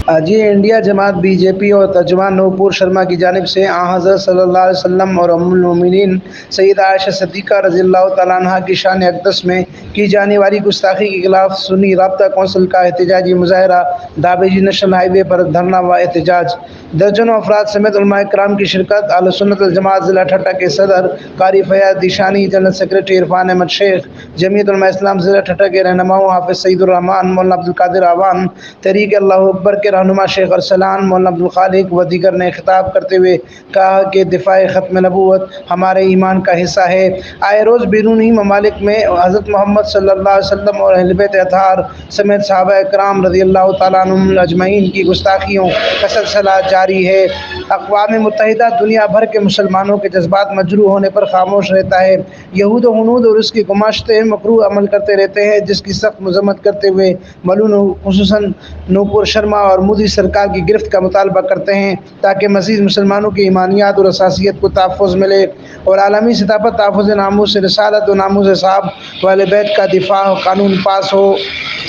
جی India جماعت BJP اور ترجمان نوپور شرما کی جانب سے حضرت صلی اللہ علیہ وسلم اور ام المومنین سیدہ عائشہ صدیقہ رضی اللہ تعالیٰ عنہ کی شان اقدس میں کی جانے والی گستاخی کے خلاف سنی رابطہ کونسل کا احتجاجی مظاہرہ دابیجی نیشنل ہائی وے پر دھرنا و احتجاج۔ درجنوں افراد سمیت علماء کرام کی شرکت۔ اہل سنت الجماعت ضلع ٹھٹہ کے صدر قاری فیاض دیشانی، جنرل سیکرٹری عرفان احمد شیخ، جمعیت علماء اسلام ضلع ٹھٹہ کے رہنماؤں حافظ سعید الرحمان، مولانا عبدالقادر اعوان، تحریک اللہ اکبر کے رہنما شیخ ارسلان، مولانا عبدالخالق و دیگر نے خطاب کرتے ہوئے کہا کہ دفاع ختم نبوت ہمارے ایمان کا حصہ ہے۔ آئے روز بیرونی ممالک میں حضرت محمد صلی اللہ علیہ وسلم اور اہل بیت اطہار سمیت صحابہ کرام رضی اللہ تعالیٰ عنہم اجمعین کی گستاخیوں کا سلسلہ جاری ہے۔ اقوام متحدہ دنیا بھر کے مسلمانوں کے جذبات مجروح ہونے پر خاموش رہتا ہے۔ یہود و ہنود اور اس کی گماشتے مکروہ عمل کرتے رہتے ہیں، جس کی سخت مذمت کرتے ہوئے ملون خصوصاً نوپور شرما اور مودی سرکار کی گرفت کا مطالبہ کرتے ہیں تاکہ مزید مسلمانوں کی ایمانیات اور حساسیت کو تحفظ ملے اور عالمی سطح پر تحفظ ناموس رسالت و ناموس صحاب و اہل بیت کا دفاع قانون پاس ہو۔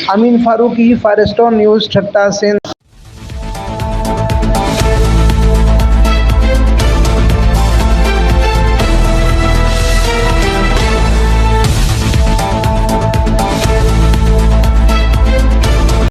امین فاروقی، فائرسٹون نیوز، ٹھٹہ، سندھ۔